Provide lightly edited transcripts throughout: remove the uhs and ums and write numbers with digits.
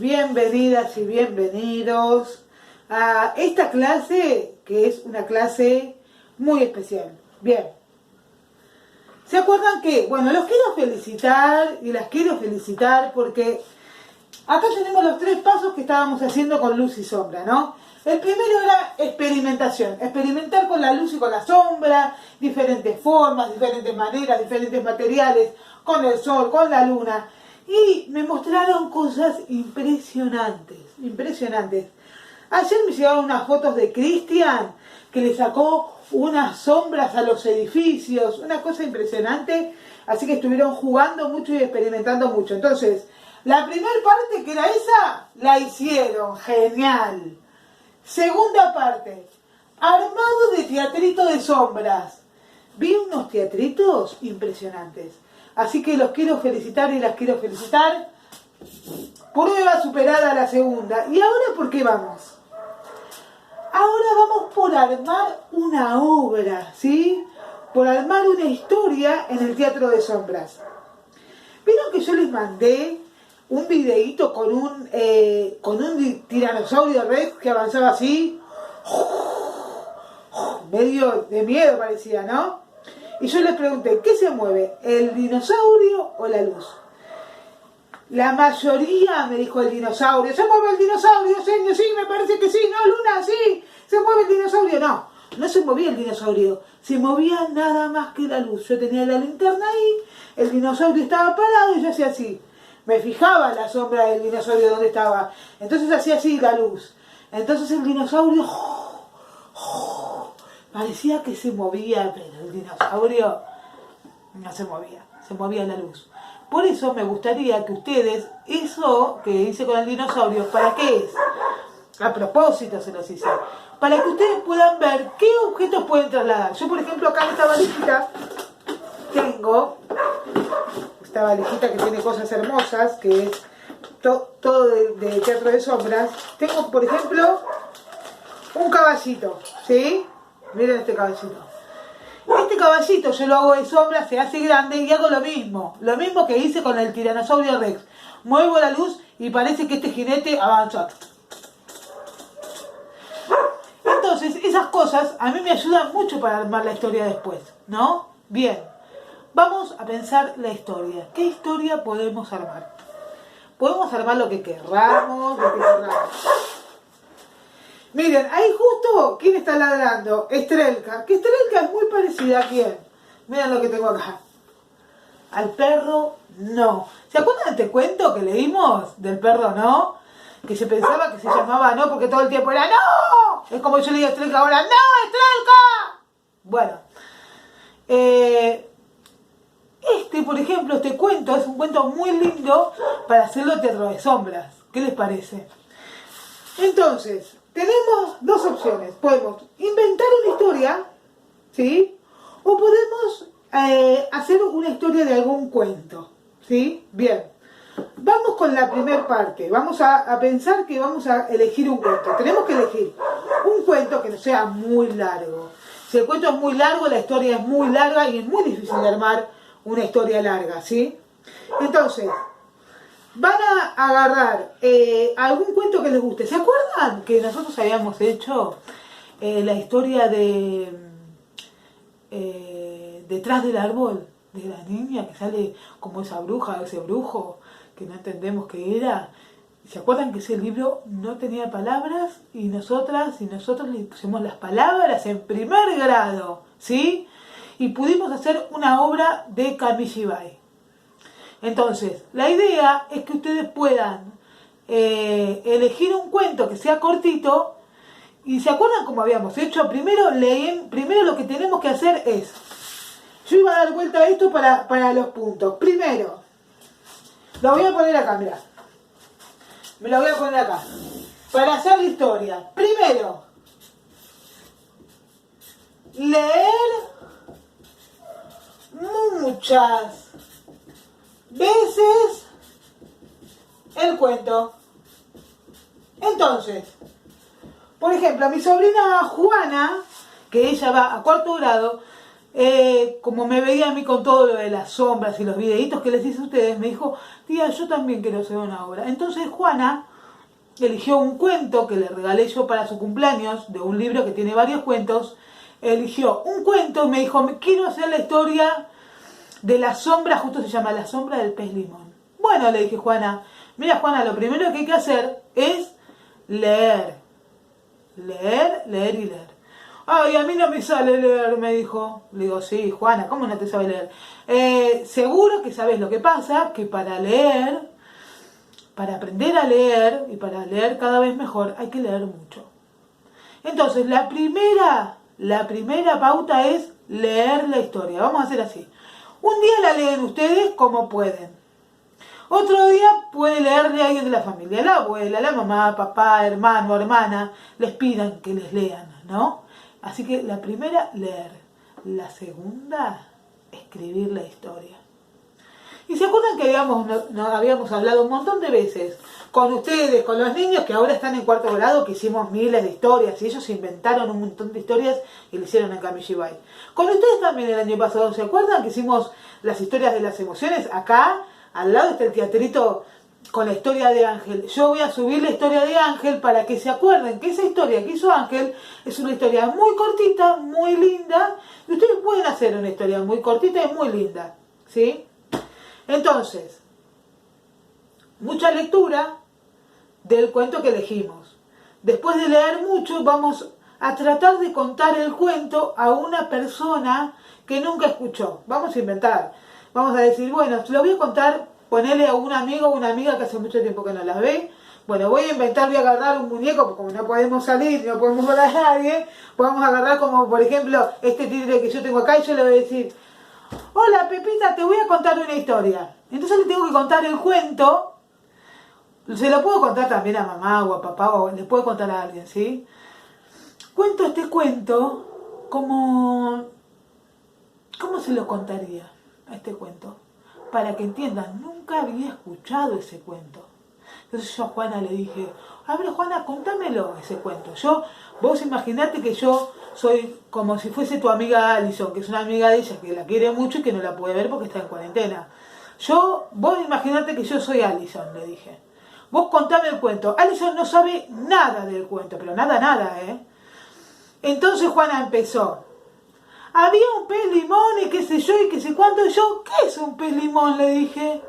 bienvenidas y bienvenidos a esta clase que es una clase muy especial. Bien, ¿se acuerdan que? Bueno, los quiero felicitar y las quiero felicitar porque acá tenemos los 3 pasos que estábamos haciendo con luz y sombra, ¿no? El primero era experimentación, experimentar con la luz y con la sombra, diferentes formas, diferentes maneras, diferentes materiales, con el sol, con la luna. Y me mostraron cosas impresionantes, impresionantes. Ayer me llegaron unas fotos de Cristian que le sacó unas sombras a los edificios, una cosa impresionante. Así que estuvieron jugando mucho y experimentando mucho. Entonces, la primera parte, que era esa, la hicieron, genial. Segunda parte, armado de teatrito de sombras. Vi unos teatritos impresionantes. Así que los quiero felicitar y las quiero felicitar. Prueba superada la segunda. ¿Y ahora por qué vamos? Ahora vamos por armar una obra, ¿sí? Por armar una historia en el teatro de sombras. ¿Vieron que yo les mandé un videíto con un tiranosaurio rex que avanzaba así? Medio de miedo parecía, ¿no? Y yo les pregunté, ¿qué se mueve? ¿El dinosaurio o la luz? La mayoría me dijo el dinosaurio. ¿Se mueve el dinosaurio, señor? Sí, me parece que sí. No, Luna, sí. ¿Se mueve el dinosaurio? No, no se movía el dinosaurio. Se movía nada más que la luz. Yo tenía la linterna ahí, el dinosaurio estaba parado y yo hacía así. Me fijaba la sombra del dinosaurio donde estaba. Entonces hacía así la luz. Entonces el dinosaurio parecía que se movía, pero el dinosaurio no se movía la luz. Por eso me gustaría que ustedes, eso que hice con el dinosaurio, ¿para qué es? A propósito se los hice. Para que ustedes puedan ver qué objetos pueden trasladar. Yo, por ejemplo, acá en esta valijita tengo esta valijita que tiene cosas hermosas, que es todo de teatro de sombras. Tengo, por ejemplo, un caballito, ¿sí? Miren este caballito. Este caballito yo lo hago de sombra, se hace grande y hago lo mismo que hice con el tiranosaurio rex. Muevo la luz y parece que este jinete avanza. Entonces, esas cosas a mí me ayudan mucho para armar la historia después, ¿no? Bien, vamos a pensar la historia. ¿Qué historia podemos armar? Podemos armar lo que querramos, Miren, ahí justo, ¿quién está ladrando? Estrelka. Que Estrelka es muy parecida a quién. Miren lo que tengo acá. Al perro, no. ¿Se acuerdan de este cuento que leímos del perro, no? Que se pensaba que se llamaba no porque todo el tiempo era ¡no! Es como yo le digo a Estrelka ahora, ¡no, Estrelka! Bueno. Por ejemplo, este cuento es un cuento muy lindo para hacerlo teatro de sombras. ¿Qué les parece? Entonces, tenemos 2 opciones. Podemos inventar una historia, ¿sí? O podemos hacer una historia de algún cuento, ¿sí? Bien. Vamos con la primera parte. Vamos a pensar que vamos a elegir un cuento. Tenemos que elegir un cuento que no sea muy largo. Si el cuento es muy largo, la historia es muy larga y es muy difícil de armar una historia larga, ¿sí? Entonces, van a agarrar algún cuento que les guste. ¿Se acuerdan que nosotros habíamos hecho la historia de Detrás del árbol? De la niña que sale como esa bruja, ese brujo, que no entendemos qué era. ¿Se acuerdan que ese libro no tenía palabras? Y nosotros le pusimos las palabras en primer grado, ¿sí? Y pudimos hacer una obra de Kamishibai. Entonces, la idea es que ustedes puedan elegir un cuento que sea cortito. ¿Y se acuerdan cómo habíamos hecho? Primero lo que tenemos que hacer es... Yo iba a dar vuelta a esto para los puntos. Primero, lo voy a poner acá, mirá. Me lo voy a poner acá. Para hacer la historia. Primero, leer muchas veces el cuento. Entonces, por ejemplo, a mi sobrina Juana, que ella va a 4º grado, como me veía a mí con todo lo de las sombras y los videitos que les hice a ustedes, me dijo, tía, yo también quiero hacer una obra. Entonces Juana eligió un cuento que le regalé yo para su cumpleaños, de un libro que tiene varios cuentos. Eligió un cuento y me dijo, quiero hacer la historia de la sombra, justo se llama La sombra del pez limón. Bueno, le dije, Juana, mira Juana, lo primero que hay que hacer es leer. Leer, leer y leer. Ay, a mí no me sale leer, me dijo. Le digo, sí, Juana, ¿cómo no te sabe leer? Seguro que sabes lo que pasa, que para leer, para aprender a leer y para leer cada vez mejor, hay que leer mucho. Entonces, la primera pauta es leer la historia. Vamos a hacer así. Un día la leen ustedes como pueden. Otro día puede leerle a alguien de la familia, la abuela, la mamá, papá, hermano, hermana, les pidan que les lean, ¿no? Así que la primera, leer. La segunda, escribir la historia. Y se acuerdan que habíamos hablado un montón de veces con ustedes, con los niños que ahora están en cuarto grado, que hicimos miles de historias y ellos inventaron un montón de historias y lo hicieron en Kamishibai. Con ustedes también el año pasado, ¿se acuerdan que hicimos las historias de las emociones? Acá, al lado está el teatrito con la historia de Ángel. Yo voy a subir la historia de Ángel para que se acuerden que esa historia que hizo Ángel es una historia muy cortita, muy linda, y ustedes pueden hacer una historia muy cortita y muy linda, ¿sí? Entonces, mucha lectura del cuento que elegimos. Después de leer mucho, vamos a tratar de contar el cuento a una persona que nunca escuchó. Vamos a inventar. Vamos a decir, bueno, lo voy a contar, ponerle a un amigo o una amiga que hace mucho tiempo que no las ve. Bueno, voy a inventar, voy a agarrar un muñeco, porque como no podemos salir, no podemos ver a nadie, podemos agarrar como, por ejemplo, este títere que yo tengo acá y yo le voy a decir, hola Pepita, te voy a contar una historia. Entonces le tengo que contar el cuento. Se lo puedo contar también a mamá o a papá, o le puedo contar a alguien, ¿sí? Cuento este cuento como... ¿Cómo se lo contaría a este cuento? Para que entiendan, nunca había escuchado ese cuento. Entonces yo a Juana le dije, a ver Juana, contámelo ese cuento. Vos imaginate que yo soy como si fuese tu amiga Alison, que es una amiga de ella que la quiere mucho y que no la puede ver porque está en cuarentena. Vos imaginate que yo soy Alison, le dije. Vos contame el cuento. Alison no sabe nada del cuento, pero nada, ¿eh? Entonces Juana empezó. Había un pez limón y qué sé yo y qué sé cuánto. Y yo, ¿qué es un pez limón? Le dije.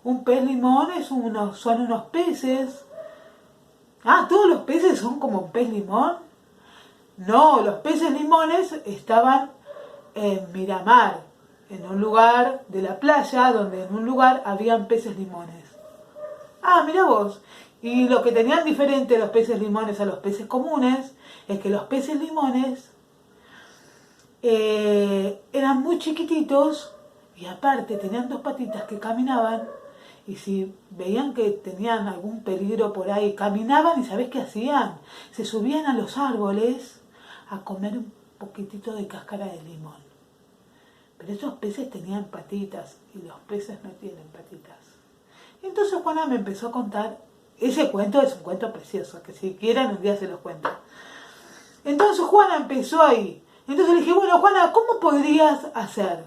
Un pez limón son unos peces. Ah, ¿todos los peces son como un pez limón? No, los peces limones estaban en Miramar, en un lugar de la playa, donde en un lugar habían peces limones. Ah, mira vos. Y lo que tenían diferente los peces limones a los peces comunes es que los peces limones eran muy chiquititos y aparte tenían dos patitas que caminaban y si veían que tenían algún peligro por ahí, caminaban y ¿sabés qué hacían? Se subían a los árboles a comer un poquitito de cáscara de limón. Pero esos peces tenían patitas y los peces no tienen patitas. Entonces Juana me empezó a contar, ese cuento es un cuento precioso, que si quieren un día se los cuento. Entonces Juana empezó ahí. Entonces le dije, bueno Juana, ¿cómo podrías hacer?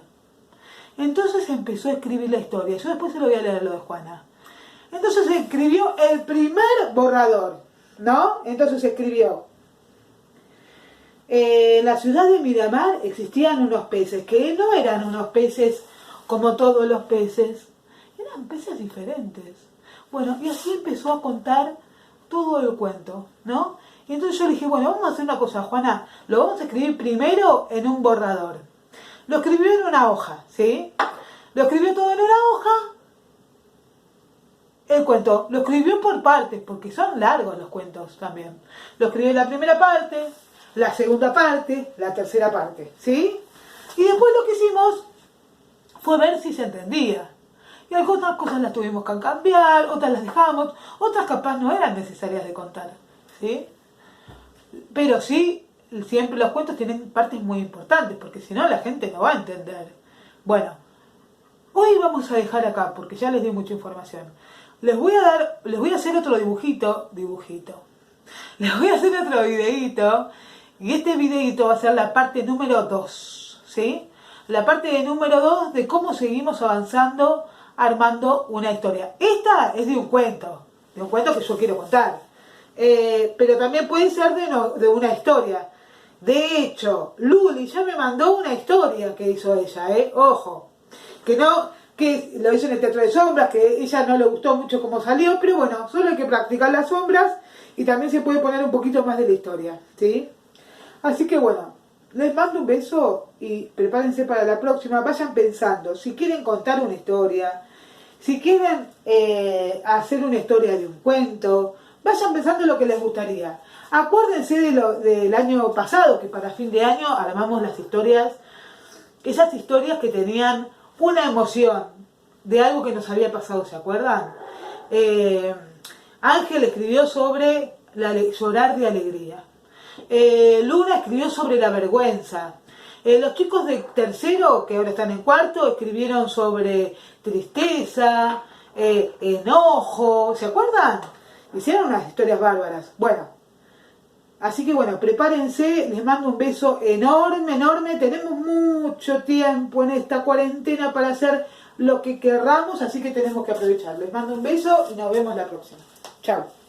Entonces empezó a escribir la historia. Yo después se lo voy a leer lo de Juana. Entonces escribió el primer borrador, ¿no? Entonces escribió. En la ciudad de Miramar existían unos peces, que no eran unos peces como todos los peces. Eran peces diferentes. Bueno, y así empezó a contar todo el cuento, ¿no? Y entonces yo le dije, bueno, vamos a hacer una cosa, Juana, lo vamos a escribir primero en un borrador. Lo escribió en una hoja, ¿sí? Lo escribió todo en una hoja. El cuento lo escribió por partes, porque son largos los cuentos también. Lo escribió en la primera parte, la segunda parte, la tercera parte, ¿sí? Y después lo que hicimos fue ver si se entendía. Y algunas cosas las tuvimos que cambiar, otras las dejamos, otras capaz no eran necesarias de contar, ¿sí? Pero sí, siempre los cuentos tienen partes muy importantes, porque si no la gente no va a entender. Bueno, hoy vamos a dejar acá, porque ya les di mucha información. Les voy a hacer otro dibujito. Les voy a hacer otro videíto, y este videíto va a ser la parte número 2, ¿sí? La parte número 2 de cómo seguimos avanzando armando una historia. Esta es de un cuento, de un cuento que yo quiero contar. Pero también puede ser de una historia. De hecho, Luli ya me mandó una historia que hizo ella, ojo, que lo hizo en el Teatro de Sombras, que ella no le gustó mucho cómo salió, pero bueno, solo hay que practicar las sombras y también se puede poner un poquito más de la historia, ¿sí? Así que bueno, les mando un beso y prepárense para la próxima. Vayan pensando, si quieren contar una historia, si quieren hacer una historia de un cuento, vayan pensando lo que les gustaría. Acuérdense del año pasado, que para fin de año armamos las historias, esas historias que tenían una emoción de algo que nos había pasado, ¿se acuerdan? Ángel escribió sobre llorar de alegría. Luna escribió sobre la vergüenza. Los chicos de tercero, que ahora están en cuarto, escribieron sobre tristeza, enojo, ¿se acuerdan? Hicieron unas historias bárbaras. Bueno, así que bueno, prepárense, les mando un beso enorme, enorme. Tenemos mucho tiempo en esta cuarentena para hacer lo que querramos, así que tenemos que aprovechar. Les mando un beso y nos vemos la próxima. Chao.